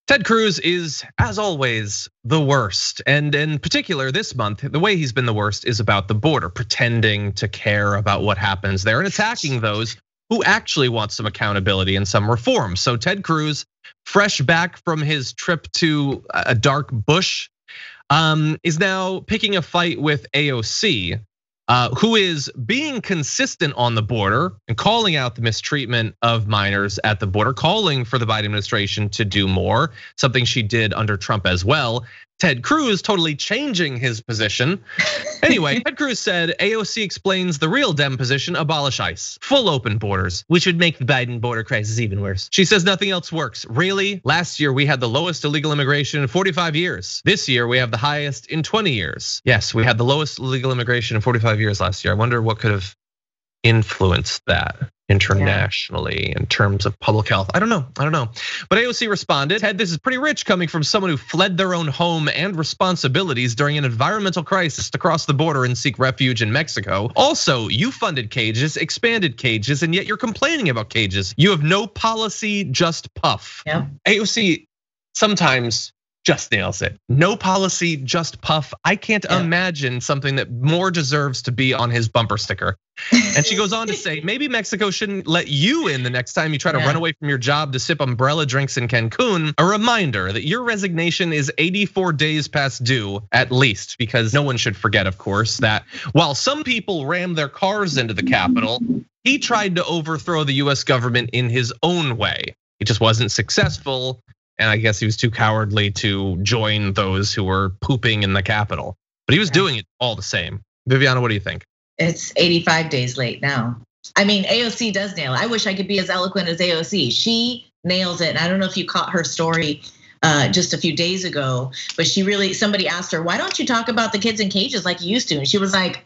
Ted Cruz is, as always, the worst. And in particular, this month, the way he's been the worst is about the border, pretending to care about what happens there and attacking those who actually want some accountability and some reform. So Ted Cruz, fresh back from his trip to a dark bush, is now picking a fight with AOC, who is being consistent on the border and calling out the mistreatment of minors at the border, calling for the Biden administration to do more, something she did under Trump as well. Ted Cruz totally changing his position. Anyway, Ted Cruz said AOC explains the real Dem position: abolish ICE, full open borders, which would make the Biden border crisis even worse. She says nothing else works. Really? Last year we had the lowest illegal immigration in 45 years. This year we have the highest in 20 years. Yes, we had the lowest illegal immigration in 45 years last year. I wonder what could have influenced that internationally in terms of public health. I don't know. But AOC responded, Ted, this is pretty rich coming from someone who fled their own home and responsibilities during an environmental crisis to cross the border and seek refuge in Mexico. Also, you funded cages, expanded cages, and yet you're complaining about cages. You have no policy, just puff. Yeah. AOC sometimes just nails it. No policy, just puff. I can't imagine something that more deserves to be on his bumper sticker. And she goes on to say, maybe Mexico shouldn't let you in the next time you try to run away from your job to sip umbrella drinks in Cancun. A reminder that your resignation is 84 days past due, at least, because no one should forget, of course, that while some people rammed their cars into the Capitol, he tried to overthrow the US government in his own way. He just wasn't successful. And I guess he was too cowardly to join those who were pooping in the Capitol. But he was doing it all the same. Viviana, what do you think? It's 85 days late now. I mean, AOC does nail it. I wish I could be as eloquent as AOC. She nails it. And I don't know if you caught her story just a few days ago, but somebody asked her, why don't you talk about the kids in cages like you used to? And she was like,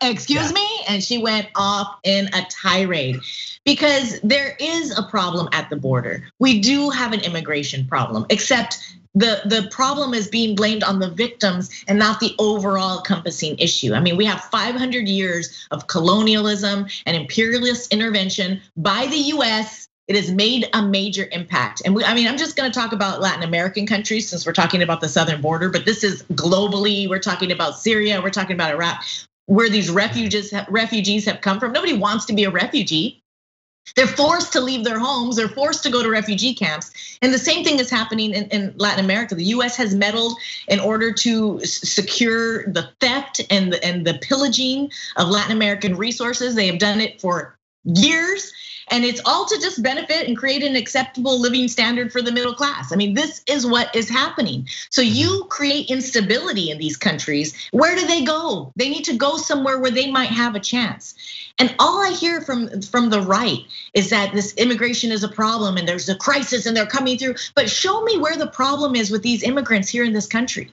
excuse me? And she went off in a tirade. Because there is a problem at the border. We do have an immigration problem, except the problem is being blamed on the victims and not the overall encompassing issue. I mean, we have 500 years of colonialism and imperialist intervention by the US. It has made a major impact. And I'm just gonna talk about Latin American countries since we're talking about the southern border, but this is globally, we're talking about Syria, we're talking about Iraq, where these refugees have come from. Nobody wants to be a refugee. They're forced to leave their homes. They're forced to go to refugee camps. And the same thing is happening in Latin America. The US has meddled in order to secure the theft and the pillaging of Latin American resources. They have done it for years. And it's all to just benefit and create an acceptable living standard for the middle class. I mean, this is what is happening. So you create instability in these countries. Where do they go? They need to go somewhere where they might have a chance. And all I hear from the right is that this immigration is a problem and there's a crisis and they're coming through. But show me where the problem is with these immigrants here in this country.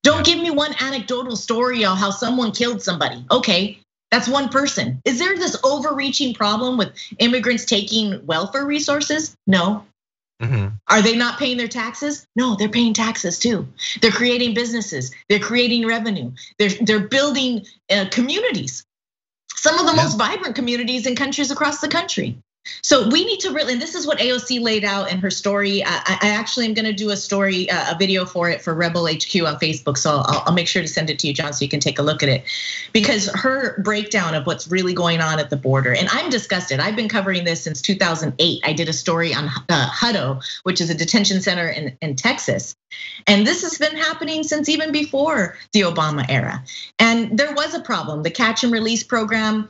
Don't give me one anecdotal story of how someone killed somebody. Okay. That's one person. Is there this overreaching problem with immigrants taking welfare resources? No. Are they not paying their taxes? No, they're paying taxes too. They're creating businesses. They're creating revenue. They're building communities. Some of the most vibrant communities in countries across the country. So we need to really, and this is what AOC laid out in her story. I actually am gonna do a video for it for Rebel HQ on Facebook. So I'll make sure to send it to you, John, so you can take a look at it. Because her breakdown of what's really going on at the border, and I'm disgusted. I've been covering this since 2008. I did a story on Hutto, which is a detention center in Texas. And this has been happening since even before the Obama era. And there was a problem. The catch and release program,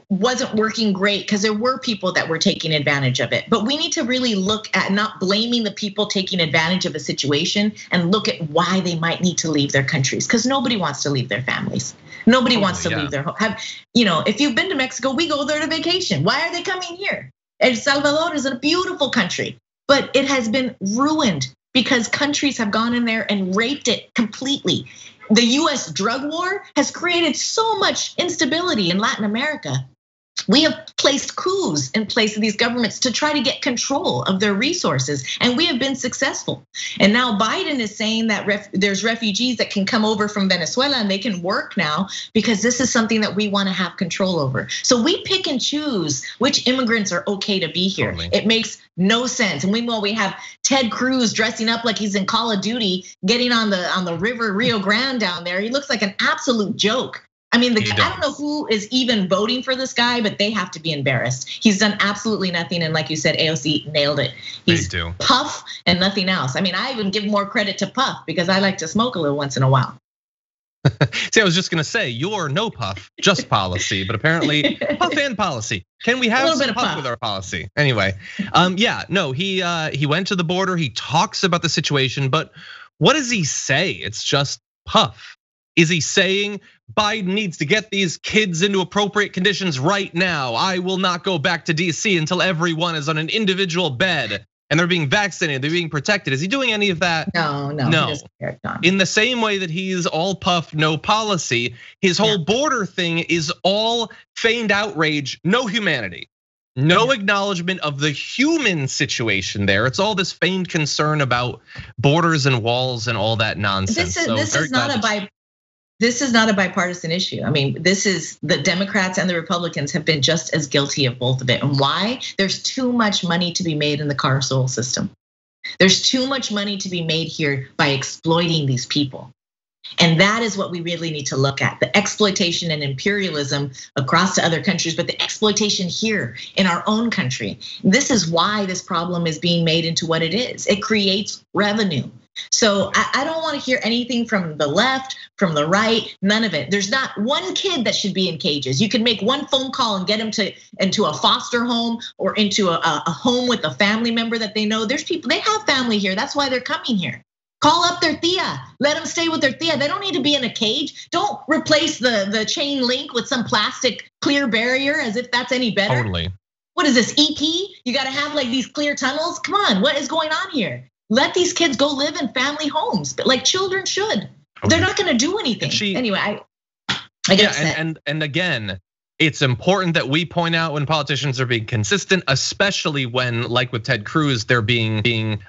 wasn't working great because there were people that were taking advantage of it. But we need to really look at not blaming the people taking advantage of a situation and look at why they might need to leave their countries, because nobody wants to leave their families. Nobody wants to leave their home. If you've been to Mexico, we go there to vacation. Why are they coming here? El Salvador is a beautiful country, but it has been ruined because countries have gone in there and raped it completely. The US drug war has created so much instability in Latin America. We have placed coups in place of these governments to try to get control of their resources, and we have been successful. And now Biden is saying that there's refugees that can come over from Venezuela and they can work now because this is something that we want to have control over. So we pick and choose which immigrants are okay to be here. Totally. It makes no sense. And meanwhile, we have Ted Cruz dressing up like he's in Call of Duty, getting on the river Rio Grande down there. He looks like an absolute joke. I mean, I don't know who is even voting for this guy, but they have to be embarrassed. He's done absolutely nothing, and like you said, AOC nailed it. He's Puff and nothing else. I mean, I even give more credit to Puff because I like to smoke a little once in a while. See, I was just gonna say, you're no Puff, just policy, but apparently Puff and policy. Can we have some Puff with our policy? Anyway, yeah, no, he went to the border, he talks about the situation, but what does he say? It's just Puff. Is he saying Biden needs to get these kids into appropriate conditions right now? I will not go back to DC until everyone is on an individual bed and they're being vaccinated, they're being protected. Is he doing any of that? No. In the same way that he's all Puff, no policy, his whole border thing is all feigned outrage, no humanity. No acknowledgement of the human situation there. It's all this feigned concern about borders and walls and all that nonsense. This is not a bipartisan issue. I mean, this is the Democrats and the Republicans have been just as guilty of both of it. And why? There's too much money to be made in the carceral system. There's too much money to be made here by exploiting these people. And that is what we really need to look at. The exploitation and imperialism across to other countries, but the exploitation here in our own country. This is why this problem is being made into what it is. It creates revenue. So I don't want to hear anything from the left, from the right, none of it. There's not one kid that should be in cages. You can make one phone call and get them into a foster home or into a home with a family member that they know. There's people, they have family here. That's why they're coming here. Call up their tia, let them stay with their tia. They don't need to be in a cage. Don't replace the chain link with some plastic clear barrier as if that's any better. Totally. What is this, EP? You gotta have like these clear tunnels? Come on, what is going on here? Let these kids go live in family homes, but like children should. Okay. They're not gonna do anything. Anyway, I get upset. And again, it's important that we point out when politicians are being consistent, especially when, like with Ted Cruz, they're being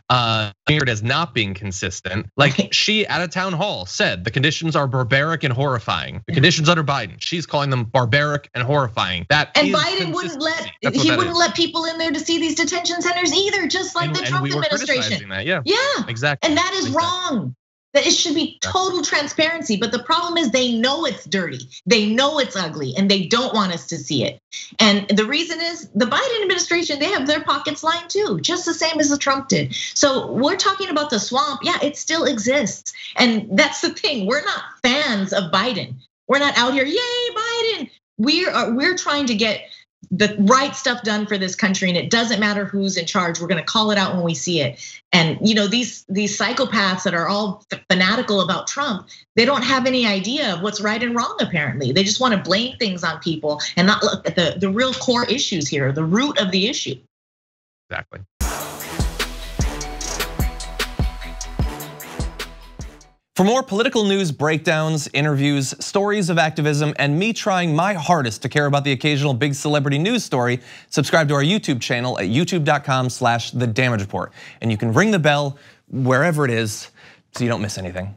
mirrored as not being consistent. Like she at a town hall said, the conditions are barbaric and horrifying. The conditions under Biden, she's calling them barbaric and horrifying. And Biden wouldn't let people in there to see these detention centers either, just like the Trump administration. Yeah, exactly. And that is wrong. That it should be total transparency, but the problem is they know it's dirty, they know it's ugly, and they don't want us to see it. And the reason is the Biden administration, they have their pockets lined too, just the same as the Trump did. So we're talking about the swamp, yeah, it still exists. And that's the thing, we're not fans of Biden. We're not out here, yay, Biden. We're trying to get the right stuff done for this country, and it doesn't matter who's in charge. We're gonna call it out when we see it. And these psychopaths that are all fanatical about Trump, they don't have any idea of what's right and wrong. Apparently, they just want to blame things on people and not look at the real core issues here, the root of the issue. Exactly. For more political news breakdowns, interviews, stories of activism, and me trying my hardest to care about the occasional big celebrity news story, subscribe to our YouTube channel at youtube.com/thedamagereport. And you can ring the bell wherever it is so you don't miss anything.